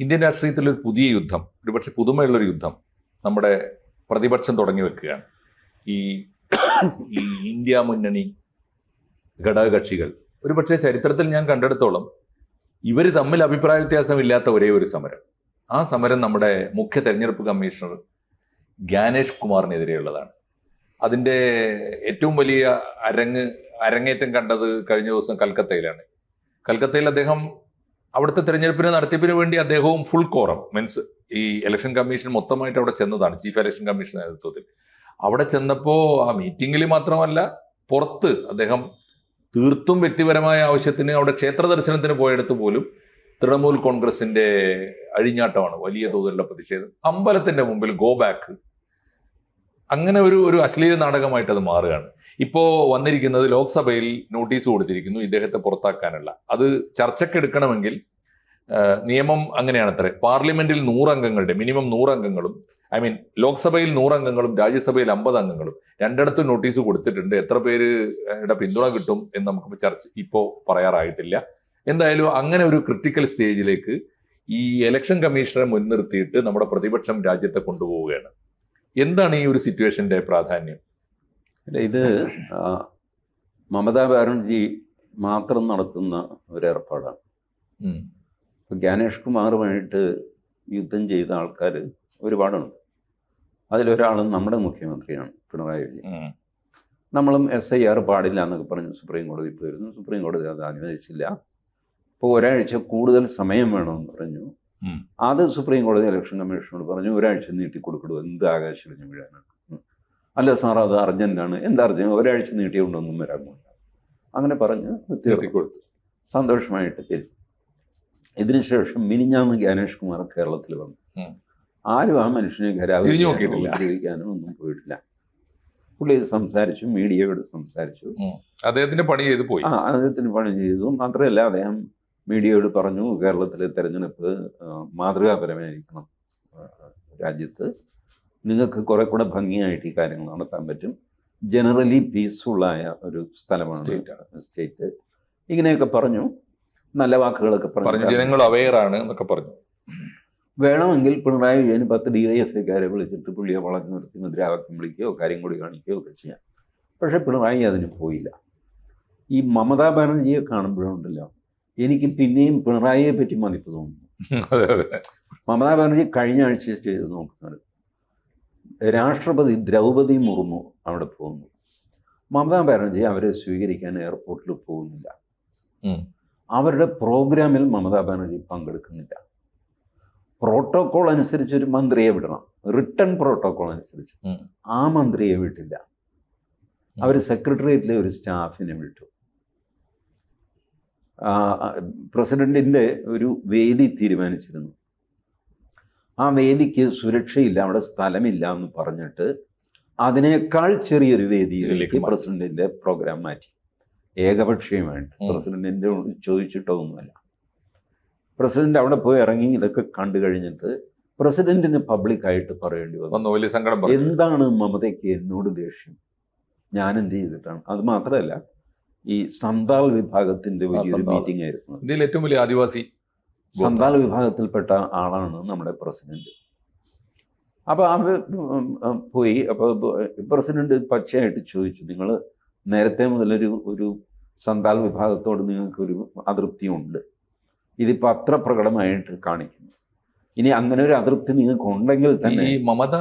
Indian രാഷ്ട്രീയത്തിൽ ഒരു പുതിയ യുദ്ധം, ഒരുപക്ഷെ പുതുമയുള്ളൊരു യുദ്ധം നമ്മുടെ പ്രതിപക്ഷം തുടങ്ങി വെക്കുകയാണ്. ഈ ഈ ഇന്ത്യ മുന്നണി ഘടകകക്ഷികൾ ഒരുപക്ഷെ ചരിത്രത്തിൽ ഞാൻ കണ്ടെടുത്തോളം ഇവർ തമ്മിൽ അഭിപ്രായ വ്യത്യാസമില്ലാത്ത ഒരേ ഒരു സമരം, ആ സമരം നമ്മുടെ മുഖ്യ തെരഞ്ഞെടുപ്പ് കമ്മീഷണർ ജ്ഞാനേഷ് കുമാറിനെതിരെയുള്ളതാണ്. അതിൻ്റെ ഏറ്റവും വലിയ അരങ്ങേറ്റം കണ്ടത് കഴിഞ്ഞ ദിവസം കൽക്കത്തയിലാണ്. കൽക്കത്തയിൽ അദ്ദേഹം അവിടുത്തെ തെരഞ്ഞെടുപ്പിന് നടത്തിപ്പിന് വേണ്ടി അദ്ദേഹവും ഫുൾ കോറം മീൻസ് ഈ ഇലക്ഷൻ കമ്മീഷൻ മൊത്തമായിട്ട് അവിടെ ചെന്നതാണ്, ചീഫ് ഇലക്ഷൻ കമ്മീഷൻ നേതൃത്വത്തിൽ. അവിടെ ചെന്നപ്പോൾ ആ മീറ്റിംഗിൽ മാത്രമല്ല പുറത്ത് അദ്ദേഹം തീർത്തും വ്യക്തിപരമായ ആവശ്യത്തിന് അവിടെ ക്ഷേത്ര ദർശനത്തിന് പോയെടുത്ത് പോലും തൃണമൂൽ കോൺഗ്രസിന്റെ അഴിഞ്ഞാട്ടമാണ്, വലിയ തോതിലുള്ള പ്രതിഷേധം. അമ്പലത്തിന്റെ മുമ്പിൽ ഗോ ബാക്ക്, അങ്ങനെ ഒരു അശ്ലീല നാടകമായിട്ട് അത് മാറുകയാണ്. ഇപ്പോ വന്നിരിക്കുന്നത് ലോക്സഭയിൽ നോട്ടീസ് കൊടുത്തിരിക്കുന്നു ഇദ്ദേഹത്തെ പുറത്താക്കാനുള്ള. അത് ചർച്ചയ്ക്കെടുക്കണമെങ്കിൽ നിയമം അങ്ങനെയാണത്രേ, പാർലമെന്റിൽ 100 അംഗങ്ങളുടെ മിനിമം 100 അംഗങ്ങളും, ലോക്സഭയിൽ 100 അംഗങ്ങളും രാജ്യസഭയിൽ 50 അംഗങ്ങളും രണ്ടിടത്തും നോട്ടീസ് കൊടുത്തിട്ടുണ്ട്. എത്ര പേരുടെ പിന്തുണ കിട്ടും എന്ന് നമുക്ക് ഇപ്പോ പറയാറായിട്ടില്ല. എന്തായാലും അങ്ങനെ ഒരു ക്രിട്ടിക്കൽ സ്റ്റേജിലേക്ക് ഈ ഇലക്ഷൻ കമ്മീഷണറെ മുൻനിർത്തിയിട്ട് നമ്മുടെ പ്രതിപക്ഷം രാജ്യത്തെ കൊണ്ടുപോവുകയാണ്. എന്താണ് ഈ ഒരു സിറ്റുവേഷന്റെ പ്രാധാന്യം? ഇത് മമതാ ബാനർജി മാത്രം നടത്തുന്ന ഒരു ഏർപ്പാടാണ്. ജ്ഞാനേഷ് കുമാറുമായിട്ട് യുദ്ധം ചെയ്ത ആൾക്കാർ ഒരുപാടുണ്ട്. അതിലൊരാളും നമ്മുടെ മുഖ്യമന്ത്രിയാണ് പിണറായി വിജയൻ. നമ്മളും SIR പാടില്ല എന്നൊക്കെ പറഞ്ഞ് സുപ്രീം കോടതി പോയിരുന്നു. സുപ്രീം കോടതി അത് അനുവദിച്ചില്ല. ഇപ്പോൾ ഒരാഴ്ച കൂടുതൽ സമയം വേണമെന്ന് പറഞ്ഞു. അത് സുപ്രീം കോടതി ഇലക്ഷൻ കമ്മീഷനോട് പറഞ്ഞു ഒരാഴ്ച നീട്ടിക്കൊടുക്കണു. എന്ത് ആകാശം വീഴാനാണ്? അല്ല സാർ അത് അർജന്റാണ്. എന്താ അർജന്റ്? ഒരാഴ്ച നീട്ടിയുകൊണ്ടൊന്നും വരാൻ പോകില്ല. അങ്ങനെ പറഞ്ഞ് തീർത്തിക്കൊടുത്തു. സന്തോഷമായിട്ട് തിരിച്ചു. ഇതിനുശേഷം മിനിഞ്ഞാന്ന് ജ്ഞാനേഷ് കുമാർ കേരളത്തിൽ വന്നു. ആരും ആ മനുഷ്യനെ ഉപയോഗിക്കാനും ഒന്നും പോയിട്ടില്ല. പുള്ളി സംസാരിച്ചു, മീഡിയയോട് സംസാരിച്ചു. അദ്ദേഹത്തിന്റെ പണി ചെയ്തു പോയി. അദ്ദേഹത്തിന് പണി ചെയ്തു. മാത്രമല്ല അദ്ദേഹം മീഡിയയോട് പറഞ്ഞു കേരളത്തിലെ തെരഞ്ഞെടുപ്പ് മാതൃകാപരമായിരിക്കണം. രാജ്യത്ത് നിങ്ങൾക്ക് കുറെ കൂടെ ഭംഗിയായിട്ട് ഈ കാര്യങ്ങൾ നടത്താൻ പറ്റും. ജനറലി പീസ്ഫുള്ളായ ഒരു സ്ഥലമാണ് സ്റ്റേറ്റ്. ഇങ്ങനെയൊക്കെ പറഞ്ഞു. നല്ല വാക്കുകളൊക്കെ പറഞ്ഞു. ജനങ്ങൾ അവെയറാണ് എന്നൊക്കെ പറഞ്ഞു. വേണമെങ്കിൽ പിണറായി വിജയന് 10 DYFIക്കാരെ വിളിച്ചിട്ട് പുള്ളിയെ വളഞ്ഞു നിർത്തി മുദ്രാവാക്യം വിളിക്കുകയോ കാര്യം കൂടി കാണിക്കുകയോ ഒക്കെ ചെയ്യാം. പക്ഷേ പിണറായി അതിന് പോയില്ല. ഈ മമതാ ബാനർജിയെ കാണുമ്പോഴുണ്ടല്ലോ എനിക്ക് പിന്നെയും പിണറായിയെ പറ്റി മതിപ്പ് തോന്നുന്നു. മമതാ ബാനർജി കഴിഞ്ഞ ആഴ്ച ചെയ്ത് നോക്കുന്നത്, രാഷ്ട്രപതി ദ്രൗപദി മുർമു അവിടെ പോകുന്നു. മമതാ ബാനർജി അവരെ സ്വീകരിക്കാൻ എയർപോർട്ടിൽ പോകുന്നില്ല. അവരുടെ പ്രോഗ്രാമിൽ മമതാ ബാനർജി പങ്കെടുക്കുന്നില്ല. പ്രോട്ടോകോൾ അനുസരിച്ച് ഒരു മന്ത്രിയെ വിടണം, റിട്ടേൺ പ്രോട്ടോകോൾ അനുസരിച്ച്. ആ മന്ത്രിയെ വിട്ടില്ല. അവർ സെക്രട്ടേറിയറ്റിലെ ഒരു സ്റ്റാഫിനെ വിട്ടു. പ്രസിഡന്റിൻ്റെ ഒരു വേദി തീരുമാനിച്ചിരുന്നു. ആ വേദിക്ക് സുരക്ഷയില്ല, അവിടെ സ്ഥലമില്ല എന്ന് പറഞ്ഞിട്ട് അതിനേക്കാൾ ചെറിയൊരു വേദിയിലേക്ക് പ്രസിഡന്റിൻ്റെ പ്രോഗ്രാം മാറ്റി. ഏകപക്ഷീയമായിട്ട് പ്രസിഡന്റിൻ്റെ ചോദിച്ചിട്ടൊന്നുമല്ല. പ്രസിഡന്റ് അവിടെ പോയി ഇറങ്ങി ഇതൊക്കെ കണ്ടു കഴിഞ്ഞിട്ട് പ്രസിഡന്റിന് പബ്ലിക്കായിട്ട് പറയേണ്ടി വന്നു, വലിയ സങ്കടം. എന്താണ് മമതയ്ക്ക് എന്നോട് ദേഷ്യം? ഞാൻ എന്ത് ചെയ്തിട്ടാണ്? അത് മാത്രമല്ല ഈ സന്താൾ വിഭാഗത്തിന്റെ വലിയൊരു മീറ്റിംഗ് ആയിരുന്നു. ഇന്ത്യയിലെ ഏറ്റവും വലിയ ആദിവാസി സന്താൾ വിഭാഗത്തിൽപ്പെട്ട ആളാണ് നമ്മുടെ പ്രസിഡന്റ്. അപ്പോൾ അവർ പോയി. അപ്പോൾ പ്രസിഡന്റ് പച്ചയായിട്ട് ചോദിച്ചു, നിങ്ങൾ നേരത്തെ മുതലൊരു സന്താൾ വിഭാഗത്തോട് നിങ്ങൾക്കൊരു അതൃപ്തിയുണ്ട്, ഇതിപ്പോൾ അത്ര പ്രകടമായിട്ട് കാണിക്കുന്നു. ഇനി അങ്ങനെ ഒരു അതൃപ്തി നിങ്ങൾക്ക് ഉണ്ടെങ്കിൽ തന്നെ. ഈ മമത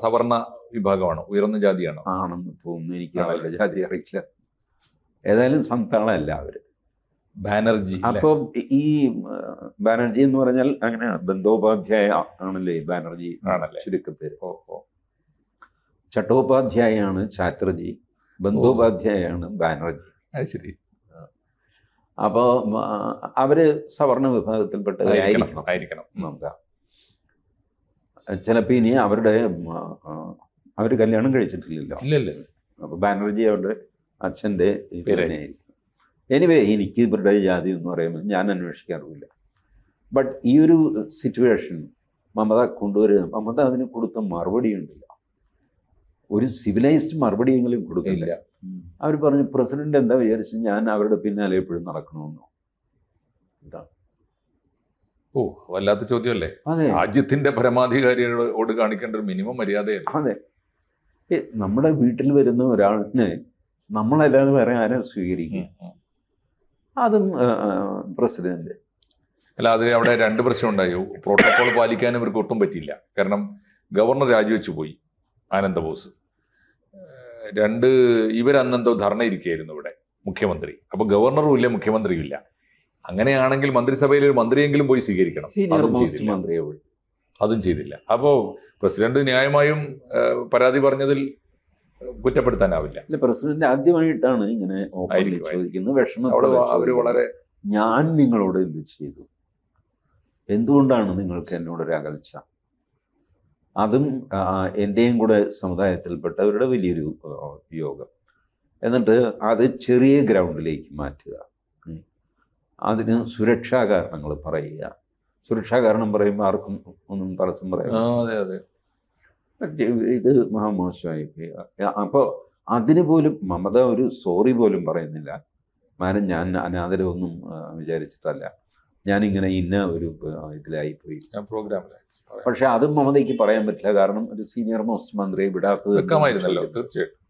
സവർണ വിഭാഗമാണോ, ഉയർന്ന ജാതിയാണോ? ആണെന്ന് തോന്നുന്നു. എനിക്ക് അവരുടെ ജാതി അറിയില്ല. ഏതായാലും സന്താളല്ല അവർ. ബാനർജി. അപ്പോൾ ഈ ബാനർജി എന്ന് പറഞ്ഞാൽ അങ്ങനെയാണ്, ബന്ദോപാധ്യായ ആണല്ലേ ബാനർജി ചുരുക്കപ്പേര്. ചട്ടോപാധ്യായാണ് ചാറ്റർജി, ബന്ദോപാധ്യായാണ് ബാനർജി. ശരി. അപ്പോൾ അവര് സവർണ വിഭാഗത്തിൽപ്പെട്ടവരായിരിക്കണം മമത. ചിലപ്പോൾ ഇനി അവർ കല്യാണം കഴിച്ചിട്ടില്ലല്ലോ. അപ്പോൾ ബാനർജി അവരുടെ അച്ഛൻ്റെ തന്നെയായിരിക്കും. എനിവേ എനിക്ക് ഇവരുടെ ജാതി എന്ന് പറയുമ്പോൾ ഞാൻ അന്വേഷിക്കാറില്ല. ബട്ട് ഈ ഒരു സിറ്റുവേഷൻ മമത കൊണ്ടുവരിക, മമത അതിന് കൊടുത്ത മറുപടി ഉണ്ടല്ലോ, ഒരു സിവിലൈസ്ഡ് മറുപടിയെങ്കിലും കൊടുക്കില്ല. അവർ പറഞ്ഞു പ്രസിഡന്റ് എന്താ വിചാരിച്ചു ഞാൻ അവരുടെ പിന്നാലെ എപ്പോഴും നടക്കണമെന്നോ? ഇതാണ് ഓ, വല്ലാത്ത ചോദ്യമല്ലേ. അതെ രാജ്യത്തിന്റെ പരമാധികാരികളോട് കാണിക്കേണ്ട ഒരു മിനിമം മര്യാദയാണ്. അതെ. നമ്മുടെ വീട്ടിൽ വരുന്ന ഒരാളിനെ നമ്മളല്ലാതെ വേറെ ആരും സ്വീകരിക്കും? അതും പ്രസിഡന്റ്. അല്ല, അത് അവിടെ രണ്ട് പ്രശ്നം ഉണ്ടായി. പ്രോട്ടോകോൾ പാലിക്കാൻ ഇവർക്ക് ഒട്ടും പറ്റിയില്ല. കാരണം ഗവർണർ രാജിവെച്ചു പോയി, ആനന്ദബോസ്. ഇവരന്നെന്തോ ധർണ ഇരിക്കുകയായിരുന്നു ഇവിടെ, മുഖ്യമന്ത്രി. അപ്പൊ ഗവർണറും ഇല്ല, മുഖ്യമന്ത്രിയും ഇല്ല. അങ്ങനെയാണെങ്കിൽ മന്ത്രിസഭയിൽ ഒരു മന്ത്രിയെങ്കിലും പോയി സ്വീകരിക്കണം. സീനിയർ മോസ്റ്റ് മന്ത്രിയെ അതും ചെയ്തില്ല. അപ്പോ പ്രസിഡന്റ് ന്യായമായും പരാതി പറഞ്ഞതിൽ കുറ്റപ്പെടുത്താനാവില്ല. പ്രസിഡന്റ് ആദ്യമായിട്ടാണ് ഇങ്ങനെ ചോദിക്കുന്നത്. വിഷമത്തോടെ വളരെ ഞാൻ നിങ്ങളോട് എന്ത് ചെയ്തു, എന്തുകൊണ്ടാണ് നിങ്ങൾക്ക് എന്നോടൊരു അകൽച്ച? അതും എൻ്റെയും കൂടെ സമുദായത്തിൽപ്പെട്ടവരുടെ വലിയൊരു യോഗം. എന്നിട്ട് അത് ചെറിയ ഗ്രൗണ്ടിലേക്ക് മാറ്റുക, അതിന് സുരക്ഷാ കാരണങ്ങൾ പറയുക. സുരക്ഷാ കാരണം പറയുമ്പോൾ ആർക്കും ഒന്നും തടസ്സം പറയാം. ഇത് മഹാമോശമായി. അപ്പോൾ അതിന് പോലും മമത ഒരു സോറി പോലും പറയുന്നില്ല. മാനം, ഞാൻ അനാദരവൊന്നും വിചാരിച്ചിട്ടല്ല, ഞാനിങ്ങനെ ഇന്ന ഒരു ഇതിലായിപ്പോയി, പ്രോഗ്രാമിലായി. പക്ഷെ അതും മമതയ്ക്ക് പറയാൻ പറ്റില്ല. കാരണം ഒരു സീനിയർ മോസ്റ്റ് മന്ത്രിയെ വിടാത്തത് തീർച്ചയായിട്ടും.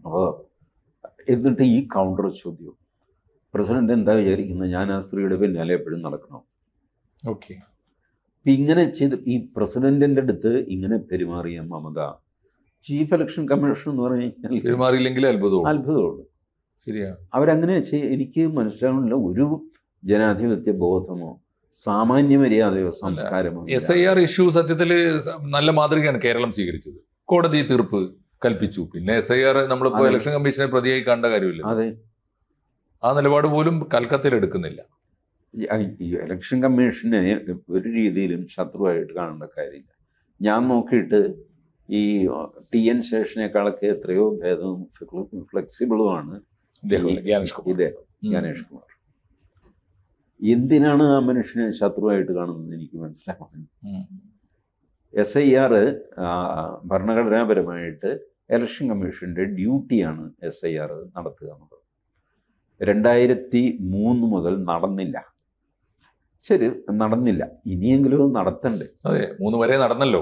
അപ്പോൾ എന്നിട്ട് ഈ കൗണ്ടർ ചോദ്യം, പ്രസിഡന്റ് എന്താ വിചാരിക്കുന്നത്, ഞാൻ ആ സ്ത്രീയുടെ പിന്നാലെ എപ്പോഴും നടക്കണം? ഓക്കെ. ഇങ്ങനെ ചെയ്ത് ഈ പ്രസിഡന്റിൻ്റെ അടുത്ത് ഇങ്ങനെ പെരുമാറിയ മമത ചീഫ് ഇലക്ഷൻ കമ്മീഷൻ എന്ന് പറഞ്ഞു കഴിഞ്ഞാൽ പെരുമാറിയില്ലെങ്കിൽ അത്ഭുതമുള്ളൂ. ശരിയാ. അവരങ്ങനെ എനിക്ക് മനസ്സിലാവുന്നില്ല. ഒരു ജനാധിപത്യ ബോധമോ സാമാന്യ മര്യാദയോ സംസ്കാരമോ. SIR ഇഷ്യൂ സത്യത്തിൽ നല്ല മാതൃകയാണ് കേരളം സ്വീകരിച്ചത്. കോടതി തീർപ്പ് കൽപ്പിച്ചു. പിന്നെ SIR നമ്മളിപ്പോ ഇലക്ഷൻ കമ്മീഷനെ പ്രതിയായി കാണേണ്ട കാര്യമില്ല. അതെ, ആ നിലപാട് പോലും കൽക്കത്തയിൽ എടുക്കുന്നില്ല. ഈ ഇലക്ഷൻ കമ്മീഷനെ ഒരു രീതിയിലും ശത്രുവായിട്ട് കാണേണ്ട കാര്യമില്ല. ഞാൻ നോക്കിയിട്ട് ഈ TN ശേഷനേക്കാളൊക്കെ എത്രയോ ഭേദവും ഫ്ലെക്സിബിളുമാണ് ഗണേഷ് കുമാർ. എന്തിനാണ് ആ മനുഷ്യനെ ശത്രുവായിട്ട് കാണുന്നത് എനിക്ക് മനസ്സിലാവുന്നു. SIR ഭരണഘടനാപരമായിട്ട് ഇലക്ഷൻ കമ്മീഷൻ്റെ ഡ്യൂട്ടിയാണ് SIR നടത്തുക എന്നുള്ളത്. 2003 മുതൽ നടന്നില്ല. ശരി, നടന്നില്ല, ഇനിയെങ്കിലും നടത്തണ്ടേ? അതെ, 3 വരെ നടന്നല്ലോ.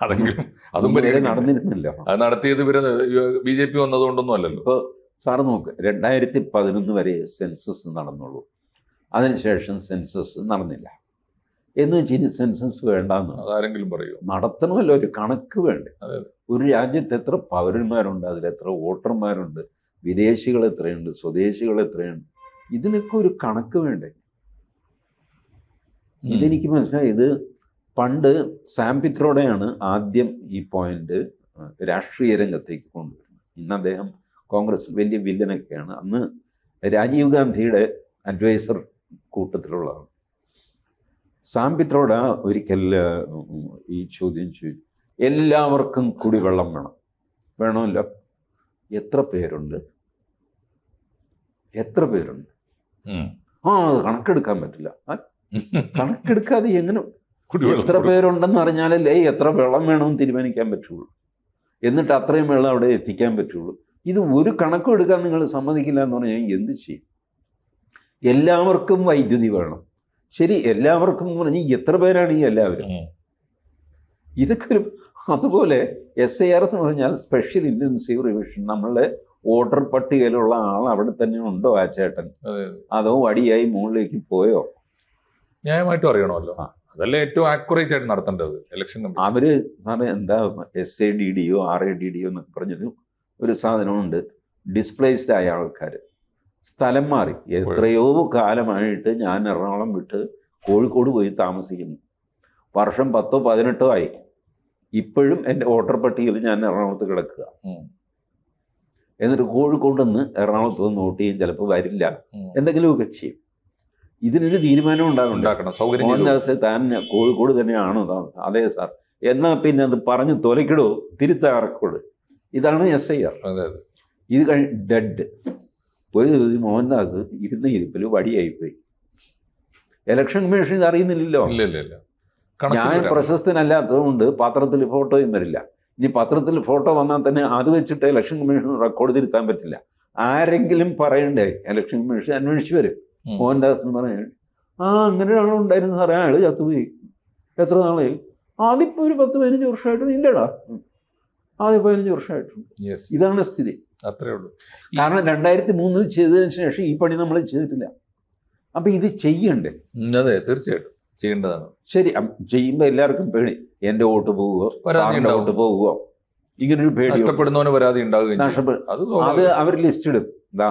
അതെങ്കിലും അതും നടന്നിരുന്നില്ല. അത് നടത്തിയത് BJP വന്നതുകൊണ്ടൊന്നും അല്ലല്ലോ. ഇപ്പോൾ സാറ് നോക്ക്, 2011 വരെ സെൻസസ് നടന്നുള്ളൂ. അതിനുശേഷം സെൻസസ് നടന്നില്ല. എന്ന് വെച്ചാൽ സെൻസസ് വേണ്ടെന്ന് അതാരെങ്കിലും പറയൂ? നടത്തണമല്ലോ, ഒരു കണക്ക് വേണ്ടേ? ഒരു രാജ്യത്ത് എത്ര പൗരന്മാരുണ്ട്, അതിലെത്ര വോട്ടർമാരുണ്ട്, വിദേശികൾ എത്രയുണ്ട്, സ്വദേശികൾ എത്രയുണ്ട്, ഇതിനൊക്കെ ഒരു കണക്ക് വേണ്ടേ? ഇതെനിക്ക് മനസ്സിലായി. ഇത് പണ്ട് സാം പിട്രോഡയാണ് ആദ്യം ഈ പോയിന്റ് രാഷ്ട്രീയ രംഗത്തേക്ക് കൊണ്ടുവരുന്നത്. ഇന്ന് അദ്ദേഹം കോൺഗ്രസ് വലിയ വില്ലനൊക്കെയാണ്. അന്ന് രാജീവ് ഗാന്ധിയുടെ അഡ്വൈസർ കൂട്ടത്തിലുള്ളതാണ്. സാം പിട്രോഡ ഒരിക്കൽ ഈ ചോദ്യം ചോദിച്ചു, എല്ലാവർക്കും കുടിവെള്ളം വേണമല്ലോ, എത്ര പേരുണ്ട്? അത് കണക്കെടുക്കാൻ പറ്റില്ല. കണക്കെടുക്കാതെ എങ്ങനെ എത്ര പേരുണ്ടെന്ന് അറിഞ്ഞാലല്ലേ എത്ര വെള്ളം വേണമെന്ന് തീരുമാനിക്കാൻ പറ്റുള്ളൂ. എന്നിട്ട് അത്രയും വെള്ളം അവിടെ എത്തിക്കാൻ പറ്റുള്ളൂ. ഇത് ഒരു കണക്കും എടുക്കാൻ നിങ്ങൾ സമ്മതിക്കില്ല എന്ന് പറഞ്ഞാൽ എന്ത് ചെയ്യും? എല്ലാവർക്കും വൈദ്യുതി വേണം. ശരി, എല്ലാവർക്കും പറഞ്ഞ് എത്ര പേരാണ് ഈ എല്ലാവരും? ഇതൊക്കെ ഒരു അതുപോലെ SIR എന്ന് പറഞ്ഞാൽ സ്പെഷ്യൽ ഇൻറ്റൻസീവ് റിവിഷൻ. നമ്മളുടെ വോട്ടർ പട്ടികയിലുള്ള ആൾ അവിടെ തന്നെ ഉണ്ടോ ആ ചേട്ടൻ, അതോ വടിയായി മുകളിലേക്ക് പോയോ? ന്യായമായിട്ടും അറിയണമല്ലോ. അതല്ലേ ഏറ്റവും ആക്യുറേറ്റ് ആയിട്ട് നടത്തേണ്ടത് ഇലക്ഷൻ കമ്മീഷൻ. അവര് എന്താ SADDO RADDO എന്നൊക്കെ പറഞ്ഞൊരു ഒരു സാധനമുണ്ട്. ഡിസ്പ്ലേസ്ഡ് ആയ ആൾക്കാർ സ്ഥലം മാറി. എത്രയോ കാലമായിട്ട് ഞാൻ എറണാകുളം വിട്ട് കോഴിക്കോട് പോയി താമസിക്കുന്നു. വർഷം 10 18 ആയി. ഇപ്പോഴും എൻ്റെ വോട്ടർ പട്ടികയിൽ ഞാൻ എറണാകുളത്ത് കിടക്കുക. എന്നിട്ട് കോഴിക്കോട് നിന്ന് എറണാകുളത്ത് നിന്ന് വോട്ട് ചെയ്യും. ചിലപ്പോൾ വരില്ല, എന്തെങ്കിലുമൊക്കെ ചെയ്യും. ഇതിനൊരു തീരുമാനം ഉണ്ടാക്കണം. മോഹൻദാസ് താൻ കോഴിക്കോട് തന്നെയാണോ? അതെ സാർ. എന്നാൽ പിന്നെ അത് പറഞ്ഞ് തൊലക്കിടോ, തിരുത്താറക്കോട്. ഇതാണ് SIR. ഇത് ഡെഡ് പോയി. മോഹൻദാസ് ഇരുന്ന ഇരിപ്പിൽ വടിയായിപ്പോയി. ഇലക്ഷൻ കമ്മീഷൻ ഇത് അറിയുന്നില്ലല്ലോ. ഞാൻ പ്രശസ്തനല്ലാത്തതുകൊണ്ട് പത്രത്തിൽ ഫോട്ടോയും വരില്ല. ഇനി പത്രത്തിൽ ഫോട്ടോ വന്നാൽ തന്നെ അത് വെച്ചിട്ട് ഇലക്ഷൻ കമ്മീഷൻ റെക്കോർഡ് തിരുത്താൻ പറ്റില്ല. ആരെങ്കിലും പറയണ്ടേ? ഇലക്ഷൻ കമ്മീഷൻ അന്വേഷിച്ച് വരും. മോഹൻദാസ് എന്ന് പറയാൻ അങ്ങനെ ഒരാളുണ്ടായിരുന്നു സാറേ, അയാൾ ചത്തുപോയി. എത്ര നാളായി? അതിപ്പോൾ ഒരു 10-15 വർഷമായിട്ടുണ്ട്. ഇല്ലടാ, ആദ്യം 15 വർഷമായിട്ടുണ്ട്. ഇതാണ് സ്ഥിതി. അത്രേ ഉള്ളൂ. കാരണം 2003 ചെയ്തതിന് ശേഷം ഈ പണി നമ്മൾ ചെയ്തിട്ടില്ല. അപ്പം ഇത് ചെയ്യണ്ടേ? അതെ, തീർച്ചയായിട്ടും ചെയ്യേണ്ടതാണ്. ശരി, ചെയ്യുമ്പോൾ എല്ലാവർക്കും പേടി, എൻ്റെ വോട്ട് പോവുകയോ സാറിൻ്റെ വോട്ട് പോവുകയോ, ഇങ്ങനൊരു പേടി. നഷ്ടപ്പെടുന്നവന് പരാതി ഉണ്ടാവുകയും അത് അവർ ലിസ്റ്റ് ഇടും. ഇതാ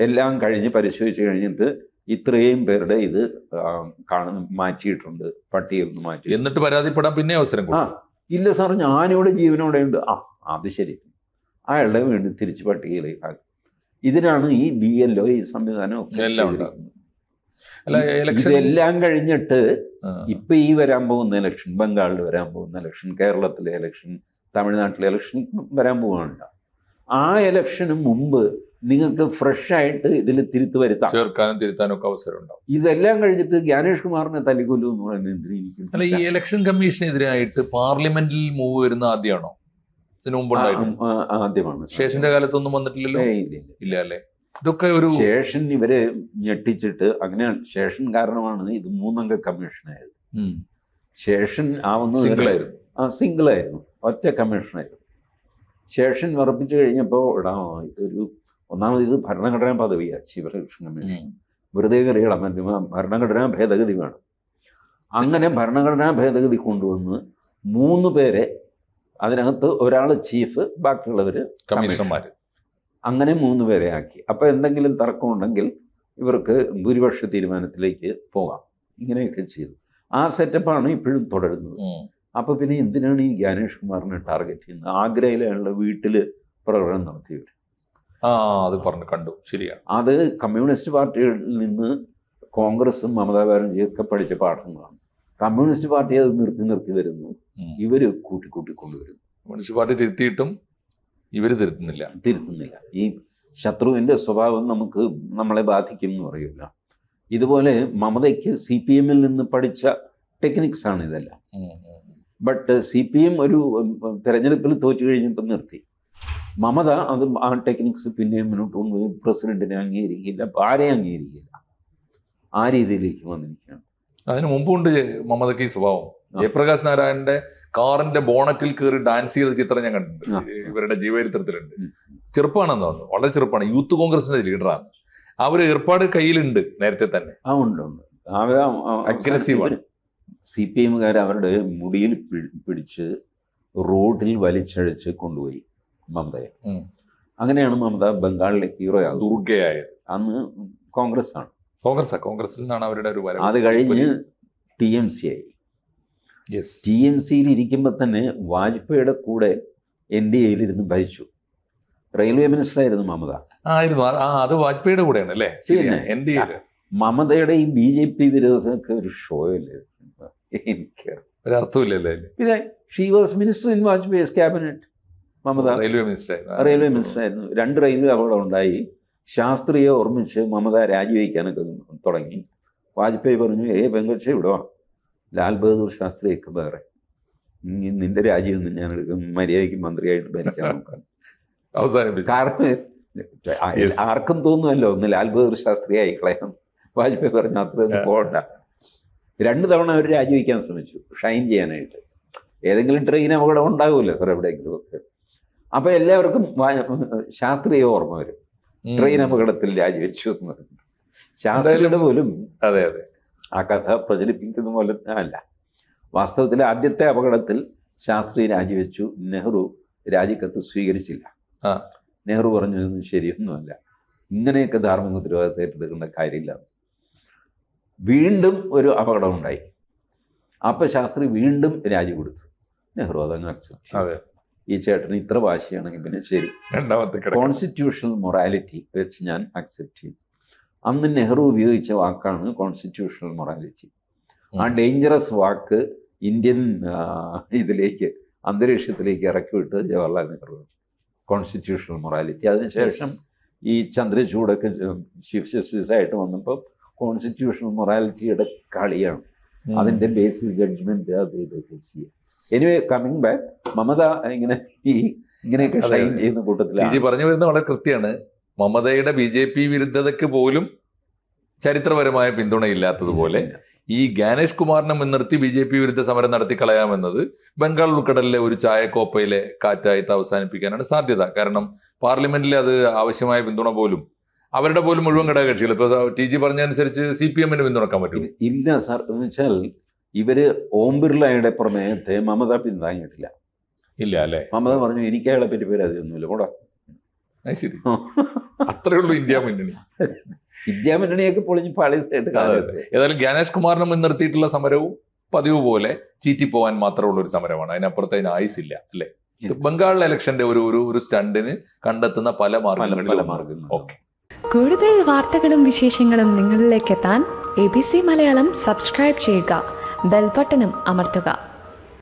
എല്ലാം കഴിഞ്ഞ് പരിശോധിച്ച് കഴിഞ്ഞിട്ട് ഇത്രയും പേരുടെ ഇത് മാറ്റിയിട്ടുണ്ട്, പട്ടികയിൽ നിന്ന് മാറ്റി. എന്നിട്ട് പരാതിപ്പെടാൻ പിന്നെ അവസരം. ഇല്ല സാർ, ഞാനിവിടെ ജീവനോടെ ഉണ്ട്. അത് ശരി, അയാളുടെ വീണ്ടും തിരിച്ച് പട്ടികയിലേക്ക് ആക്കും. ഇതിനാണ് ഈ BLO ഈ സംവിധാനം ഇതെല്ലാം കഴിഞ്ഞിട്ട് ഇപ്പൊ ഈ വരാൻ പോകുന്ന ഇലക്ഷൻ, ബംഗാളിൽ വരാൻ പോകുന്ന ഇലക്ഷൻ, കേരളത്തിലെ ഇലക്ഷൻ, തമിഴ്നാട്ടിലെ ഇലക്ഷൻ വരാൻ പോകാനുണ്ട്. ആ ഇലക്ഷന് മുമ്പ് നിങ്ങൾക്ക് ഫ്രഷ് ആയിട്ട് ഇതിൽ വരുത്താം, ചേർക്കാനും തിരുത്താനും ഒക്കെ അവസരം ഉണ്ടാവും. ഇതെല്ലാം കഴിഞ്ഞിട്ട് ജ്ഞാനേഷ് കുമാറിനെ തല്ലിക്കൊല്ലു എന്ന് പറയുന്നത് എന്തിനായിരിക്കും? അല്ല, ഈ ഇലക്ഷൻ കമ്മീഷനെതിരായിട്ട് പാർലമെന്റിൽ മൂവ് വരുന്ന ആദ്യമാണോ? ഇതിനു മുമ്പ് ആദ്യമാണ്. ശേഷന്റെ കാലത്തൊന്നും വന്നിട്ടില്ലല്ലോ. ഇല്ല അല്ലേ? ഇതൊക്കെ ഒരു ശേഷൻ ഇവരെ ഞെട്ടിച്ചിട്ട് അങ്ങനെ ശേഷൻ കാരണമാണ് ഇത് 3-അംഗ കമ്മീഷനായത്. ശേഷൻ സിംഗിളായിരുന്നു, ഒറ്റ കമ്മീഷനായിരുന്നു. ശേഷൻ ഉറപ്പിച്ചു കഴിഞ്ഞപ്പോൾ ഇതൊരു ഒന്നാമത് ഇത് ഭരണഘടനാ പദവിയാണ്, ചീഫ് ഇലക്ഷൻ കമ്മീഷൻ. വെറുതെ കയറിയണം, ഭരണഘടനാ ഭേദഗതി വേണം. അങ്ങനെ ഭരണഘടനാ ഭേദഗതി കൊണ്ടുവന്ന് 3 പേരെ, അതിനകത്ത് ഒരാൾ ചീഫ്, ബാക്കിയുള്ളവർ കമ്മീഷണർമാർ, അങ്ങനെ 3 പേരെ ആക്കി. അപ്പോൾ എന്തെങ്കിലും തർക്കമുണ്ടെങ്കിൽ ഇവർക്ക് ഭൂരിപക്ഷ തീരുമാനത്തിലേക്ക് പോകാം. ഇങ്ങനെയൊക്കെ ചെയ്തു. ആ സെറ്റപ്പാണ് ഇപ്പോഴും തുടരുന്നത്. അപ്പോൾ പിന്നെ എന്തിനാണ് ഈ ജ്ഞാനേഷ് കുമാറിനെ ടാർഗറ്റ് ചെയ്യുന്നത്? ആഗ്രയിലെ അയാളുടെ വീട്ടിൽ പ്രകടനം നടത്തിയവർ അത് പറഞ്ഞു കണ്ടു. ശരിയാണ്. അത് കമ്മ്യൂണിസ്റ്റ് പാർട്ടികളിൽ നിന്ന് കോൺഗ്രസും മമതാ ബാനർജിയൊക്കെ പഠിച്ച പാഠങ്ങളാണ്. കമ്മ്യൂണിസ്റ്റ് പാർട്ടി അത് നിർത്തി വരുന്നു, ഇവർ കൂട്ടിക്കൊണ്ടുവരുന്നു. കമ്മ്യൂണിസ്റ്റ് പാർട്ടി തിരുത്തിയിട്ടും ഇവർ തിരുത്തുന്നില്ല. ഈ ശത്രുവിൻ്റെ സ്വഭാവം നമ്മളെ ബാധിക്കും എന്ന് പറയില്ല. ഇതുപോലെ മമതയ്ക്ക് CPM-ൽ നിന്ന് പഠിച്ച ടെക്നിക്സാണ് ഇതെല്ലാം. ബട്ട് CPM ഒരു തെരഞ്ഞെടുപ്പിൽ തോറ്റു കഴിഞ്ഞപ്പോൾ നിർത്തി. മമത അത് ആ ടെക്നിക്സ് പിന്നെയും മുന്നോട്ട് കൊണ്ടുപോയി പ്രസിഡന്റിനെ അംഗീകരിക്കില്ല, ആരെയും അംഗീകരിക്കില്ല. ആ രീതിയിലേക്ക് വന്നിരിക്കുകയാണ്. അതിന് മുമ്പുണ്ട് മമതയ്ക്ക് ഈ സ്വഭാവം. ജയപ്രകാശ് നാരായണന്റെ കാറിന്റെ ബോണറ്റിൽ കയറി ഡാൻസ് ചെയ്ത ചിത്രം ഞാൻ കണ്ടിട്ടുണ്ട്. ഇവരുടെ ജീവചരിത്രത്തിലുണ്ട്. ചെറുപ്പമാണെന്ന് തോന്നുന്നു, വളരെ ചെറുപ്പമാണ്. യൂത്ത് കോൺഗ്രസിന്റെ ലീഡറാണ്. അവർ ഏർപ്പാട് കയ്യിലുണ്ട് നേരത്തെ തന്നെ. ഉണ്ട്. അഗ്രസീവാണ്. CPM-കാർ അവരുടെ മുടിയിൽ പിടിച്ച് റോഡിൽ വലിച്ചഴച്ച് കൊണ്ടുപോയി മമതയെ. അങ്ങനെയാണ് മമത ബംഗാളിലെ ഹീറോയാകുന്നത്, ദുർഗയായത്. അന്ന് കോൺഗ്രസ്സാണ്. കോൺഗ്രസിൽ നിന്നാണ് അവരുടെ ഒരു വരവ്. അത് കഴിഞ്ഞ് TMC ആയി. TMC-യിൽ ഇരിക്കുമ്പോൾ തന്നെ വാജ്പേയിയുടെ കൂടെ NDA-യിലിരുന്ന് ഭരിച്ചു. റെയിൽവേ മിനിസ്റ്ററായിരുന്നു മമത. അത് വാജ്പേയിയുടെ കൂടെയാണ് അല്ലേ? മമതയുടെ ഈ BJP വിരോധമൊക്കെ ഒരു ഷോയല്ലേ? എനിക്ക് ഒരർത്ഥമില്ലല്ലേ? പിന്നെ she was minister in Vajpayee's cabinet. Mamata railway മിനിസ്റ്ററായിരുന്നു. 2 റെയിൽവേ അപകടം ഉണ്ടായി. ശാസ്ത്രിയെ ഓർമ്മിച്ച് മമത രാജിവെക്കാനൊക്കെ തുടങ്ങി. വാജ്പേയി പറഞ്ഞു, പെങ്കൊച്ചെ വിടുവാ, ലാൽ ബഹദൂർ ശാസ്ത്രിയൊക്കെ വേറെ, നിന്റെ രാജ്യമൊന്നും ഞാൻ എടുക്കും, മര്യാദയ്ക്ക് മന്ത്രിയായിട്ട് ഭരിക്കാൻ നോക്കാം. കാരണം ആർക്കും തോന്നുമല്ലോ ഒന്ന് ലാൽ ബഹദൂർ ശാസ്ത്രി കളയാം. വാജ്പേയി പറഞ്ഞു അത്രയൊന്നും പോകണ്ട. 2 തവണ അവർ രാജിവെക്കാൻ ശ്രമിച്ചു, ഷൈൻ ചെയ്യാനായിട്ട്. ഏതെങ്കിലും ട്രെയിൻ അപകടം ഉണ്ടാകുമല്ലോ സാർ എവിടെയെങ്കിലും ഒക്കെ. അപ്പോൾ എല്ലാവർക്കും ശാസ്ത്രീയ ഓർമ്മ വരും. ട്രെയിൻ അപകടത്തിൽ രാജിവെച്ചു എന്ന് പറഞ്ഞു. ശാസ്ത്രിയുടെ പോലും ആ കഥ പ്രചരിപ്പിക്കുന്ന പോലെ അല്ല. വാസ്തവത്തിൽ ആദ്യത്തെ അപകടത്തിൽ ശാസ്ത്രി രാജിവെച്ചു. നെഹ്റു രാജിക്കത്ത് സ്വീകരിച്ചില്ല. നെഹ്റു പറഞ്ഞു ഇതൊന്നും ശരിയൊന്നുമല്ല, ഇങ്ങനെയൊക്കെ ധാർമ്മിക ഉത്തരവാദിത്തം ഏറ്റെടുക്കേണ്ട കാര്യമില്ല. വീണ്ടും ഒരു അപകടം ഉണ്ടായി. അപ്പോൾ ശാസ്ത്രി വീണ്ടും രാജി കൊടുത്തു. നെഹ്റു അതങ്ങ് അക്സെപ്റ്റ് ചെയ്തു. ഈ ചേട്ടന് ഇത്ര വാശിയാണെങ്കിൽ പിന്നെ ശരി, കോൺസ്റ്റിറ്റ്യൂഷണൽ മൊറാലിറ്റി വെച്ച് ഞാൻ അക്സെപ്റ്റ് ചെയ്തു. അന്ന് നെഹ്റു ഉപയോഗിച്ച വാക്കാണ് കോൺസ്റ്റിറ്റ്യൂഷണൽ മൊറാലിറ്റി. ആ ഡേഞ്ചറസ് വാക്ക് ഇന്ത്യൻ ഇതിലേക്ക് അന്തരീക്ഷത്തിലേക്ക് ഇറക്കി വിട്ട് ജവഹർലാൽ നെഹ്റു. Constitutional morality. അതിനുശേഷം ഈ ചന്ദ്രചൂഡൊക്കെ ചീഫ് ജസ്റ്റിസായിട്ട് വന്നപ്പോൾ കോൺസ്റ്റിറ്റ്യൂഷണൽ മൊറാലിറ്റിയുടെ കളിയാണ്. അതിൻ്റെ ബേസിൽ ജഡ്ജ്മെൻറ്റ് അത് ഇതൊക്കെ ചെയ്യുക. എനിവേ കമ്മിങ് ബാക്ക്, മമത ഇങ്ങനെയൊക്കെ ഷൈൻ ചെയ്യുന്ന കൂട്ടത്തിലാണ്. പറഞ്ഞു വരുന്നത് വളരെ കൃത്യമാണ്. മമതയുടെ BJP വിരുദ്ധതയ്ക്ക് പോലും ചരിത്രപരമായ പിന്തുണയില്ലാത്തതുപോലെ ഈ ജ്ഞാനേഷ് കുമാറിനെ മുൻനിർത്തി BJP വിരുദ്ധ സമരം നടത്തിക്കളയാമെന്നത് ബംഗാൾ ഉൾക്കടലിലെ ഒരു ചായക്കോപ്പയിലെ കാറ്റായിട്ട് അവസാനിപ്പിക്കാനാണ് സാധ്യത. കാരണം പാർലമെന്റിൽ അത് ആവശ്യമായ പിന്തുണ പോലും അവരുടെ പോലും മുഴുവൻ ഘടകകക്ഷികൾ ഇപ്പൊ TG പറഞ്ഞതനുസരിച്ച് CPM-ന് പിന്തുണക്കാൻ പറ്റും. ഇല്ല സാർ, എന്ന് വെച്ചാൽ ഇവര് ഓം ബിർളയുടെ പ്രമേയത്തെ മമത പിന്താങ്ങിയിട്ടില്ല. ഇല്ല അല്ലെ? മമത പറഞ്ഞു എനിക്ക് അയാളെ പറ്റി പരാതിയൊന്നുമില്ല, കൂടാ. ശരി, അത്രേ ഉള്ളൂ ഇന്ത്യ മുന്നണി. ഇന്ത്യ മുന്നണിയൊക്കെ പൊളിഞ്ഞ് പാളീസായിട്ട് കാലത്ത്. ഏതായാലും ജ്ഞാനേഷ് കുമാറിനെ മുൻനിർത്തിയിട്ടുള്ള സമരവും പതിവ് പോലെ ചീറ്റിപ്പോവാൻ മാത്രമുള്ള ഒരു സമരമാണ്. അതിനപ്പുറത്ത് അതിന് ആയുസില്ല അല്ലെ? ബംഗാൾ ഇലക്ഷന്റെ ഒരു സ്റ്റണ്ടിന് കണ്ടെത്തുന്ന പല മാർഗങ്ങളും. ഓക്കെ, കൂടുതൽ വാർത്തകളും വിശേഷങ്ങളും നിങ്ങളിലേക്ക് എത്താൻ ABC മലയാളം സബ്സ്ക്രൈബ് ചെയ്യുക, ബെൽബട്ടനും അമർത്തുക.